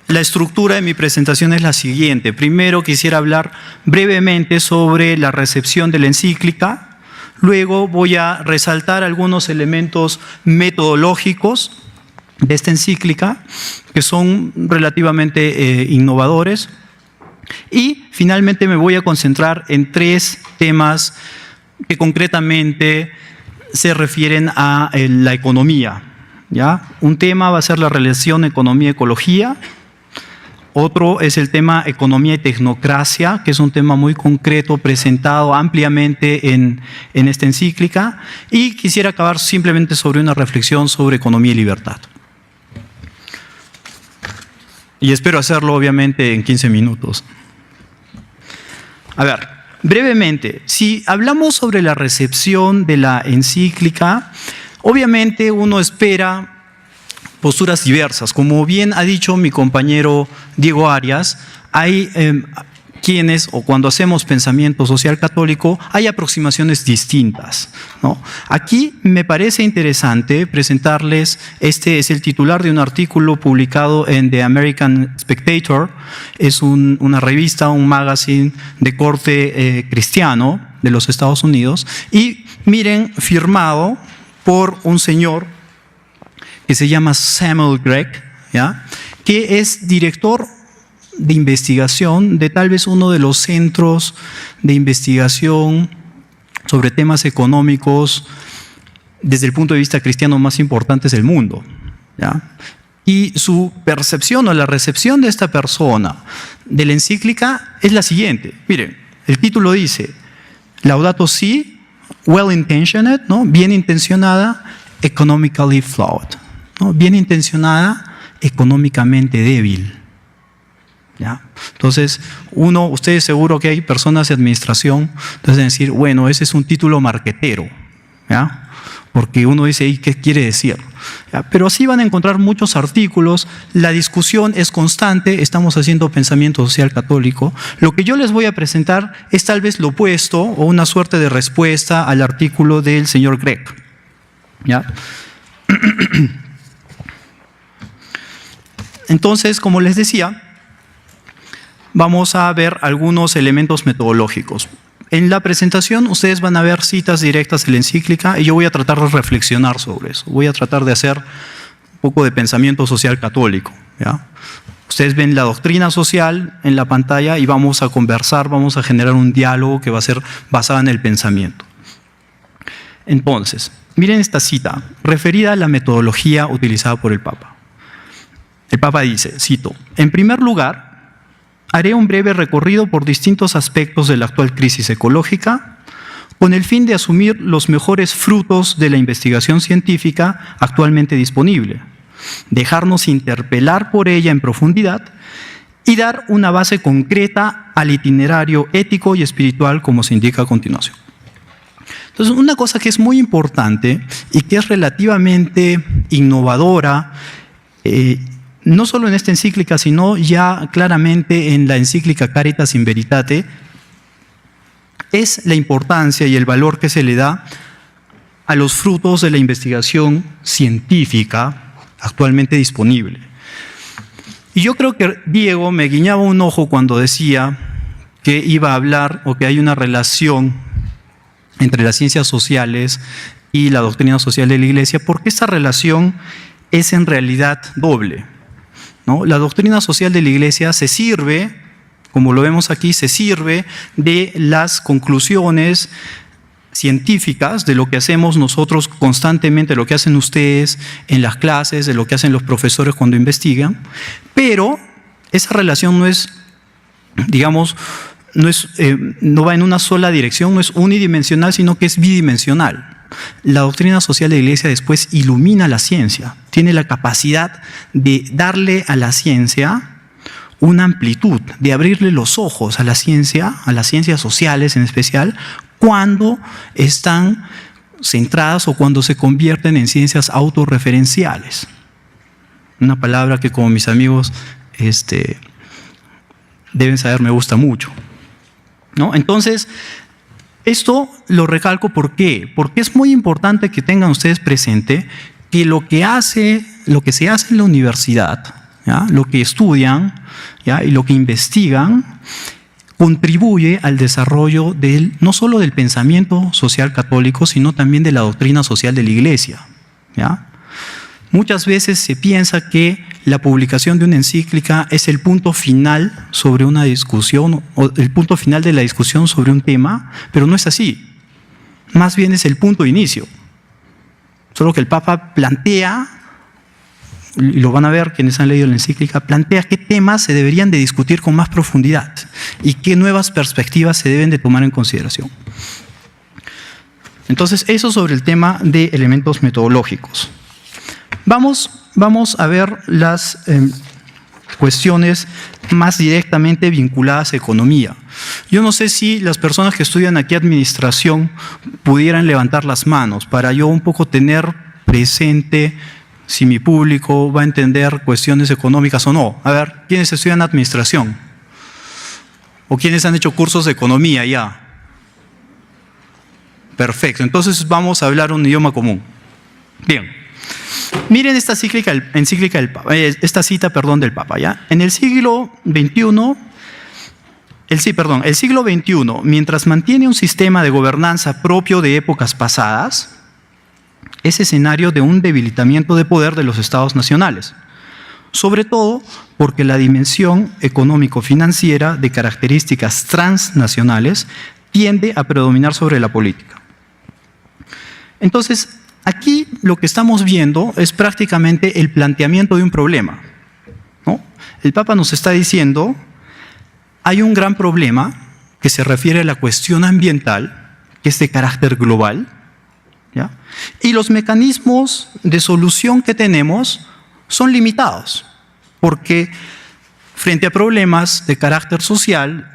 la estructura de mi presentación es la siguiente. Primero quisiera hablar brevemente sobre la recepción de la encíclica. Luego voy a resaltar algunos elementos metodológicos de esta encíclica que son relativamente innovadores. Y finalmente me voy a concentrar en 3 temas que concretamente se refieren a la economía, ¿ya? Un tema va a ser la relación economía-ecología. Otro es el tema economía y tecnocracia, que es un tema muy concreto, presentado ampliamente en esta encíclica. Y quisiera acabar simplemente sobre una reflexión sobre economía y libertad. Y espero hacerlo, obviamente, en 15 minutos. A ver, brevemente, si hablamos sobre la recepción de la encíclica, obviamente uno espera posturas diversas. Como bien ha dicho mi compañero Diego Arias, hay quienes, o cuando hacemos pensamiento social católico, hay aproximaciones distintas, ¿no? Aquí me parece interesante presentarles, este es el titular de un artículo publicado en The American Spectator, es una revista, un magazine de corte cristiano de los Estados Unidos, y miren, firmado por un señor que se llama Samuel Gregg, ¿ya? Que es director de investigación de tal vez uno de los centros de investigación sobre temas económicos desde el punto de vista cristiano más importantes del mundo, ¿ya? Y su percepción o la recepción de esta persona de la encíclica es la siguiente. Miren, el título dice Laudato Si, well intentioned, ¿no? Bien intencionada, economically flawed, ¿no? Bien intencionada, económicamente débil. ¿Ya? Entonces, ustedes seguro que hay personas de administración, entonces decir, bueno, ese es un título marquetero, ¿ya? Porque uno dice, ¿y qué quiere decir? ¿Ya? Pero así van a encontrar muchos artículos, la discusión es constante, estamos haciendo pensamiento social católico. Lo que yo les voy a presentar es tal vez lo opuesto o una suerte de respuesta al artículo del señor Gregg, ¿ya? Entonces, como les decía, vamos a ver algunos elementos metodológicos. En la presentación ustedes van a ver citas directas de la encíclica y yo voy a tratar de reflexionar sobre eso. Voy a tratar de hacer un poco de pensamiento social católico, ¿ya? Ustedes ven la doctrina social en la pantalla y vamos a conversar, vamos a generar un diálogo que va a ser basado en el pensamiento. Entonces, miren esta cita, referida a la metodología utilizada por el Papa. El Papa dice, cito, en primer lugar, haré un breve recorrido por distintos aspectos de la actual crisis ecológica con el fin de asumir los mejores frutos de la investigación científica actualmente disponible, dejarnos interpelar por ella en profundidad y dar una base concreta al itinerario ético y espiritual como se indica a continuación. Entonces, una cosa que es muy importante y que es relativamente innovadora, no solo en esta encíclica, sino ya claramente en la encíclica Caritas in Veritate, es la importancia y el valor que se le da a los frutos de la investigación científica actualmente disponible. Y yo creo que Diego me guiñaba un ojo cuando decía que iba a hablar o que hay una relación entre las ciencias sociales y la doctrina social de la Iglesia, porque esta relación es en realidad doble, ¿no? La doctrina social de la Iglesia se sirve, como lo vemos aquí, se sirve de las conclusiones científicas, de lo que hacemos nosotros constantemente, lo que hacen ustedes en las clases, de lo que hacen los profesores cuando investigan, pero esa relación no es, digamos, no va en una sola dirección, no es unidimensional, sino que es bidimensional. La doctrina social de la Iglesia después ilumina la ciencia, tiene la capacidad de darle a la ciencia una amplitud, de abrirle los ojos a las ciencias sociales en especial, cuando están centradas o cuando se convierten en ciencias autorreferenciales. Una palabra que, como mis amigos deben saber, me gusta mucho, ¿no? Entonces, esto lo recalco, ¿por qué? Porque es muy importante que tengan ustedes presente que lo que se hace en la universidad, ¿ya? Lo que estudian, ¿ya? Y lo que investigan contribuye al desarrollo no solo del pensamiento social católico, sino también de la doctrina social de la Iglesia, ¿ya? Muchas veces se piensa que la publicación de una encíclica es el punto final sobre una discusión, o el punto final de la discusión sobre un tema, pero no es así. Más bien es el punto de inicio. Solo que el Papa plantea, y lo van a ver quienes han leído la encíclica, plantea qué temas se deberían de discutir con más profundidad y qué nuevas perspectivas se deben de tomar en consideración. Entonces, eso sobre el tema de elementos metodológicos. Vamos a ver las cuestiones más directamente vinculadas a economía. Yo no sé si las personas que estudian aquí administración pudieran levantar las manos para yo un poco tener presente si mi público va a entender cuestiones económicas o no. A ver, ¿quiénes estudian administración? ¿O quiénes han hecho cursos de economía ya? Perfecto, entonces vamos a hablar un idioma común. Bien. Miren esta encíclica del Papa, esta cita, perdón, del Papa, ¿ya? En el siglo XXI, mientras mantiene un sistema de gobernanza propio de épocas pasadas, es escenario de un debilitamiento de poder de los estados nacionales, sobre todo porque la dimensión económico-financiera de características transnacionales tiende a predominar sobre la política. Entonces, aquí lo que estamos viendo es prácticamente el planteamiento de un problema, ¿no? El Papa nos está diciendo, hay un gran problema que se refiere a la cuestión ambiental, que es de carácter global, ¿ya? Y los mecanismos de solución que tenemos son limitados, porque frente a problemas de carácter social,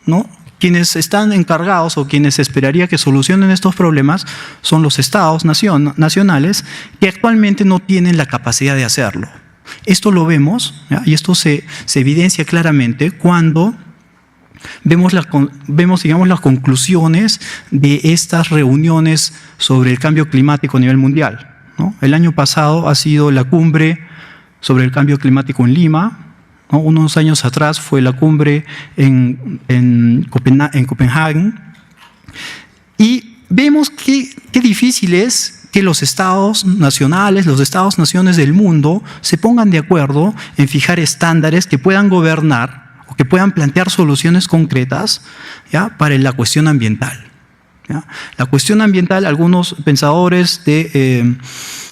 ¿no? Quienes están encargados o quienes esperaría que solucionen estos problemas son los estados nacionales que actualmente no tienen la capacidad de hacerlo. Esto lo vemos, ¿ya? Y esto se evidencia claramente cuando vemos digamos, las conclusiones de estas reuniones sobre el cambio climático a nivel mundial, ¿no? El año pasado ha sido la cumbre sobre el cambio climático en Lima, ¿no? Unos años atrás fue la cumbre en Copenhague, y vemos qué difícil es que los estados nacionales, los estados-naciones del mundo se pongan de acuerdo en fijar estándares que puedan gobernar o que puedan plantear soluciones concretas, ¿ya? Para la cuestión ambiental, ¿ya? La cuestión ambiental, algunos pensadores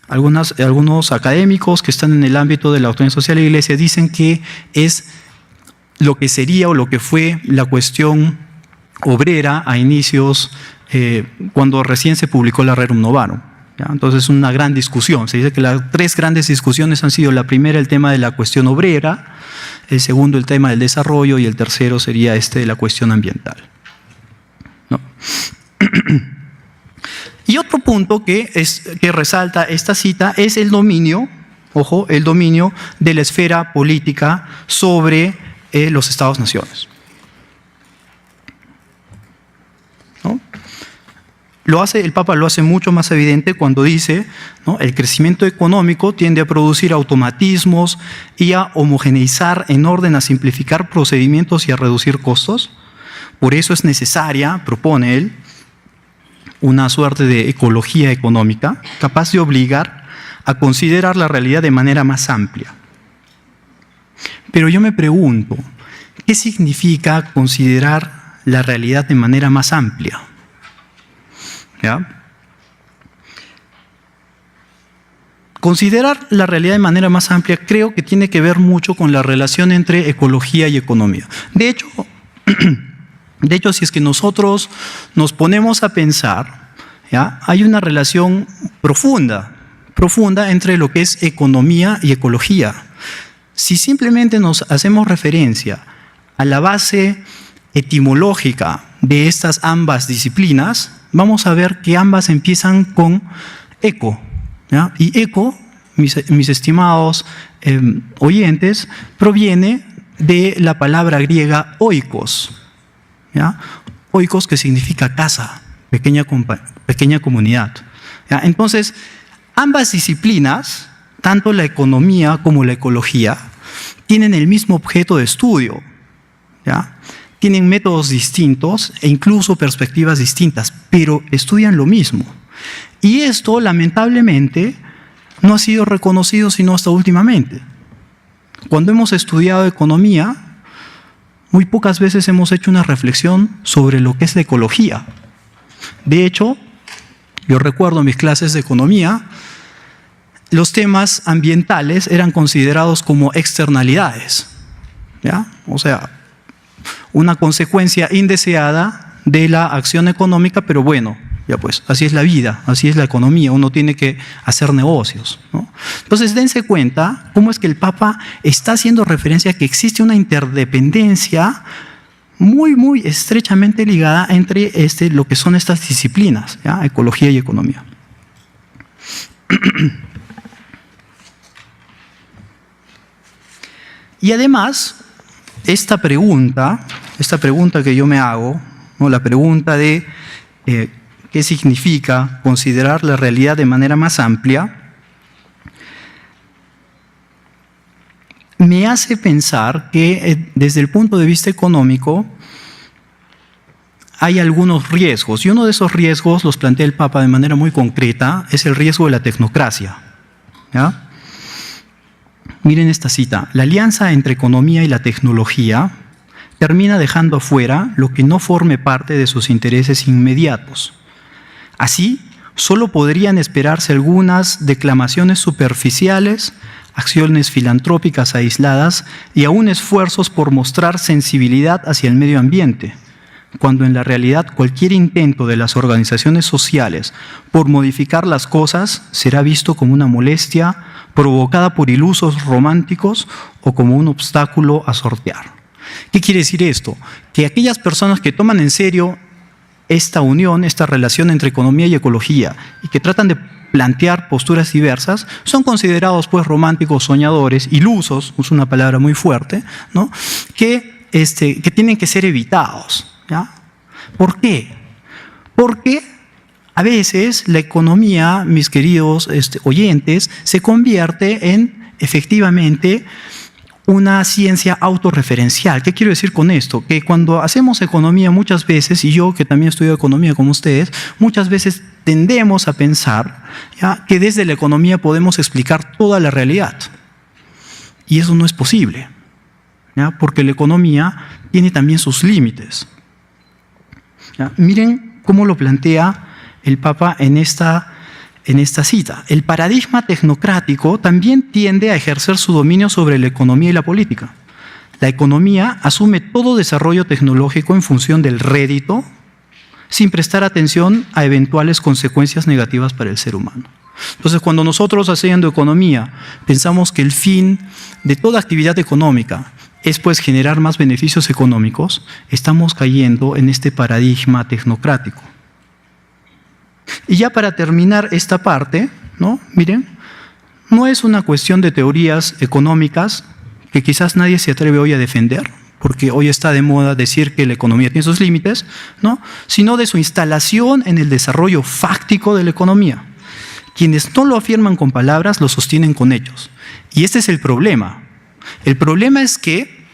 algunos académicos que están en el ámbito de la doctrina social de la Iglesia dicen que es lo que sería o lo que fue la cuestión obrera a inicios, cuando recién se publicó la Rerum Novarum, ¿ya? Entonces es una gran discusión. Se dice que las tres grandes discusiones han sido: la primera, el tema de la cuestión obrera; el segundo, el tema del desarrollo; y el tercero sería de la cuestión ambiental, ¿no? Y otro punto que resalta esta cita es el dominio, ojo, el dominio de la esfera política sobre los estados-naciones, ¿no? El Papa lo hace mucho más evidente cuando dice, ¿no? El crecimiento económico tiende a producir automatismos y a homogeneizar en orden a simplificar procedimientos y a reducir costos. Por eso es necesaria, propone él, una suerte de ecología económica capaz de obligar a considerar la realidad de manera más amplia. Pero yo me pregunto, ¿qué significa considerar la realidad de manera más amplia? ¿Ya? Considerar la realidad de manera más amplia creo que tiene que ver mucho con la relación entre ecología y economía. De hecho, si es que nosotros nos ponemos a pensar, ¿ya? Hay una relación profunda entre lo que es economía y ecología. Si simplemente nos hacemos referencia a la base etimológica de estas ambas disciplinas, vamos a ver que ambas empiezan con eco, ¿ya? Y eco, mis estimados oyentes, proviene de la palabra griega oikos, ¿ya? Oikos, que significa casa, pequeña comunidad, ¿ya? Entonces, ambas disciplinas, tanto la economía como la ecología, tienen el mismo objeto de estudio, ¿ya? Tienen métodos distintos e incluso perspectivas distintas, pero estudian lo mismo. Y esto, lamentablemente, no ha sido reconocido sino hasta últimamente. Cuando hemos estudiado economía, muy pocas veces hemos hecho una reflexión sobre lo que es la ecología. De hecho, yo recuerdo en mis clases de economía, los temas ambientales eran considerados como externalidades, ¿ya? O sea, una consecuencia indeseada de la acción económica, pero bueno, ya pues, así es la vida, así es la economía, uno tiene que hacer negocios, ¿no? Entonces, dense cuenta cómo es que el Papa está haciendo referencia a que existe una interdependencia muy, muy estrechamente ligada entre lo que son estas disciplinas, ¿ya? Ecología y economía. Y además, esta pregunta que yo me hago, ¿no? La pregunta de qué significa considerar la realidad de manera más amplia, me hace pensar que desde el punto de vista económico hay algunos riesgos, y uno de esos riesgos los plantea el Papa de manera muy concreta, es el riesgo de la tecnocracia, ¿ya? Miren esta cita: la alianza entre economía y la tecnología termina dejando afuera lo que no forme parte de sus intereses inmediatos. Así, solo podrían esperarse algunas declamaciones superficiales, acciones filantrópicas aisladas y aún esfuerzos por mostrar sensibilidad hacia el medio ambiente, cuando en la realidad cualquier intento de las organizaciones sociales por modificar las cosas será visto como una molestia provocada por ilusos románticos o como un obstáculo a sortear. ¿Qué quiere decir esto? Que aquellas personas que toman en serio esta unión, esta relación entre economía y ecología, y que tratan de plantear posturas diversas, son considerados pues románticos, soñadores, ilusos, es una palabra muy fuerte, ¿no? que tienen que ser evitados, ¿ya? ¿Por qué? Porque a veces la economía, mis queridos oyentes, se convierte en efectivamente una ciencia autorreferencial. ¿Qué quiero decir con esto? Que cuando hacemos economía muchas veces, y yo que también estudio economía como ustedes, muchas veces tendemos a pensar, ¿ya?, que desde la economía podemos explicar toda la realidad. Y eso no es posible, ¿ya?, porque la economía tiene también sus límites, ¿ya? Miren cómo lo plantea el Papa en esta cita. El paradigma tecnocrático también tiende a ejercer su dominio sobre la economía y la política. La economía asume todo desarrollo tecnológico en función del rédito, sin prestar atención a eventuales consecuencias negativas para el ser humano. Entonces, cuando nosotros haciendo economía pensamos que el fin de toda actividad económica es pues generar más beneficios económicos, estamos cayendo en este paradigma tecnocrático. Y ya para terminar esta parte, ¿no?, miren, no es una cuestión de teorías económicas que quizás nadie se atreve hoy a defender, porque hoy está de moda decir que la economía tiene sus límites, ¿no?, sino de su instalación en el desarrollo fáctico de la economía. Quienes no lo afirman con palabras, lo sostienen con hechos. Y este es el problema. El problema es que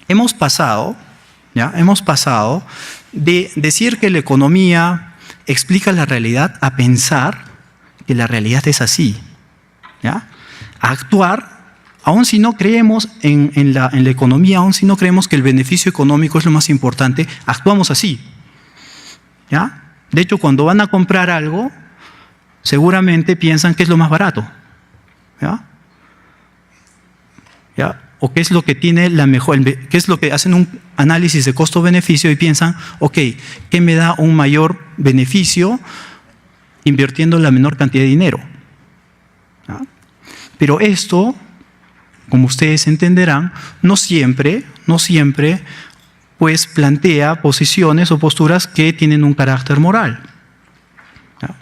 hemos pasado de decir que la economía explica la realidad a pensar que la realidad es así, ¿ya?, a actuar, aun si no creemos en la economía, aun si no creemos que el beneficio económico es lo más importante, actuamos así, ¿ya? De hecho, cuando van a comprar algo, seguramente piensan que es lo más barato, ¿ya? ¿Ya? O qué es lo que tiene la mejor, qué es lo que hacen un análisis de costo-beneficio y piensan, ok, ¿qué me da un mayor beneficio invirtiendo la menor cantidad de dinero? ¿Ya? Pero esto, como ustedes entenderán, no siempre pues plantea posiciones o posturas que tienen un carácter moral, ¿ya?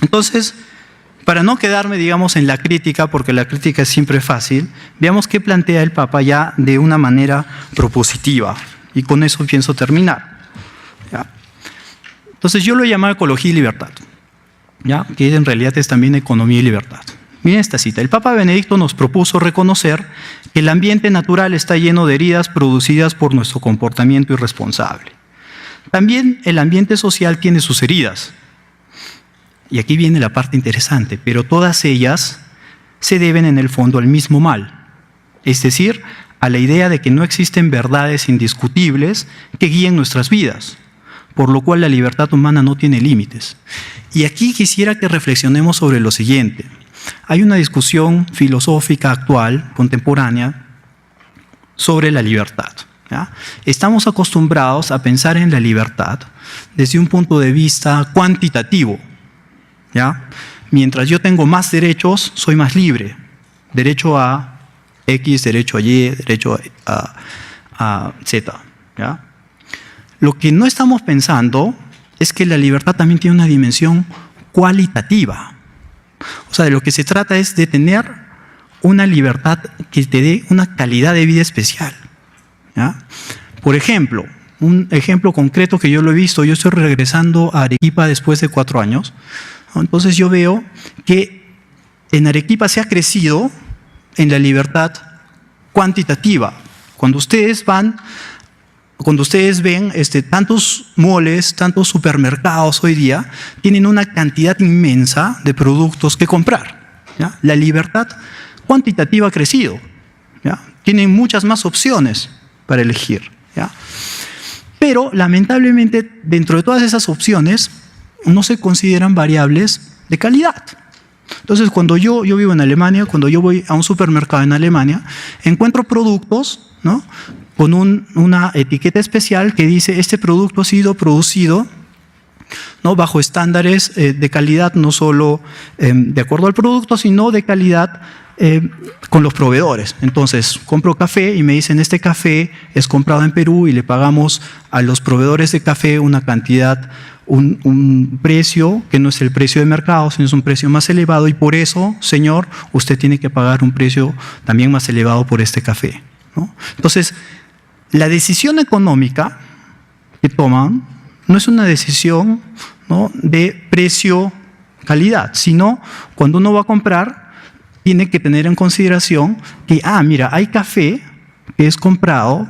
Entonces, para no quedarme, digamos, en la crítica, porque la crítica es siempre fácil, veamos qué plantea el Papa ya de una manera propositiva. Y con eso pienso terminar, ¿ya? Entonces, yo lo he llamado ecología y libertad, ¿ya?, que en realidad es también economía y libertad. Miren esta cita. El Papa Benedicto nos propuso reconocer que el ambiente natural está lleno de heridas producidas por nuestro comportamiento irresponsable. También el ambiente social tiene sus heridas. Y aquí viene la parte interesante, pero todas ellas se deben en el fondo al mismo mal, es decir, a la idea de que no existen verdades indiscutibles que guíen nuestras vidas, por lo cual la libertad humana no tiene límites. Y aquí quisiera que reflexionemos sobre lo siguiente. Hay una discusión filosófica actual, contemporánea, sobre la libertad, ¿ya? Estamos acostumbrados a pensar en la libertad desde un punto de vista cuantitativo, ¿ya? Mientras yo tengo más derechos, soy más libre. Derecho a X, derecho a Y, derecho a Z, ¿ya? Lo que no estamos pensando es que la libertad también tiene una dimensión cualitativa. O sea, de lo que se trata es de tener una libertad que te dé una calidad de vida especial, ¿ya? Por ejemplo, un ejemplo concreto que yo lo he visto, yo estoy regresando a Arequipa después de 4 años. Entonces yo veo que en Arequipa se ha crecido en la libertad cuantitativa. Cuando ustedes ven tantos moles, tantos supermercados hoy día, tienen una cantidad inmensa de productos que comprar, ¿ya? La libertad cuantitativa ha crecido, ¿ya? Tienen muchas más opciones para elegir, ¿ya? Pero lamentablemente dentro de todas esas opciones no se consideran variables de calidad. Entonces, cuando yo vivo en Alemania, cuando yo voy a un supermercado en Alemania, encuentro productos, ¿no?, con una etiqueta especial que dice: este producto ha sido producido, ¿no?, bajo estándares de calidad, no solo de acuerdo al producto, sino de calidad con los proveedores. Entonces, compro café y me dicen: este café es comprado en Perú y le pagamos a los proveedores de café una cantidad, un precio que no es el precio de mercado, sino es un precio más elevado, y por eso, señor, usted tiene que pagar un precio también más elevado por este café, ¿no? Entonces, la decisión económica que toman no es una decisión, ¿no?, de precio-calidad, sino cuando uno va a comprar, tiene que tener en consideración que, mira, hay café que es comprado,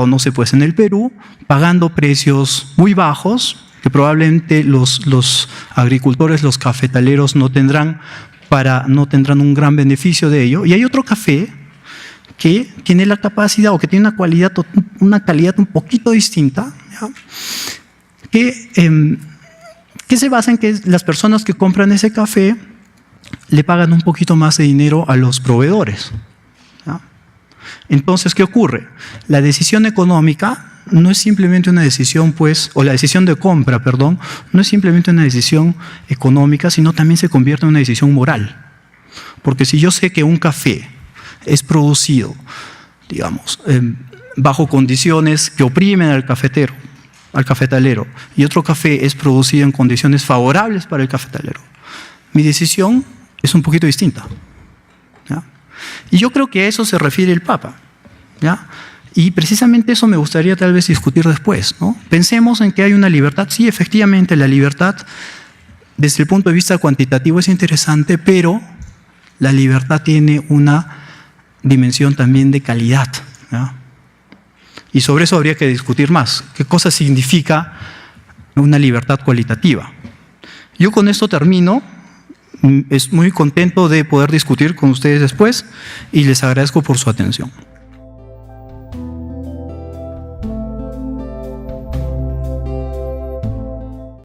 no sé, pues en el Perú, pagando precios muy bajos, que probablemente los agricultores, los cafetaleros no tendrán un gran beneficio de ello. Y hay otro café que tiene la capacidad, o que tiene una calidad un poquito distinta, ¿ya?, que se basa en que las personas que compran ese café le pagan un poquito más de dinero a los proveedores, ¿ya? Entonces, ¿qué ocurre? La decisión económica no es simplemente una decisión, pues, o la decisión de compra, perdón, no es simplemente una decisión económica, sino también se convierte en una decisión moral. Porque si yo sé que un café es producido, digamos, bajo condiciones que oprimen al cafetalero, y otro café es producido en condiciones favorables para el cafetalero, mi decisión es un poquito distinta, ¿ya? Y yo creo que a eso se refiere el Papa, ¿ya? Y precisamente eso me gustaría tal vez discutir después, ¿no? Pensemos en que hay una libertad. Sí, efectivamente, la libertad desde el punto de vista cuantitativo es interesante, pero la libertad tiene una dimensión también de calidad, ¿ya? Y sobre eso habría que discutir más. ¿Qué cosa significa una libertad cualitativa? Yo con esto termino. Es muy contento de poder discutir con ustedes después y les agradezco por su atención.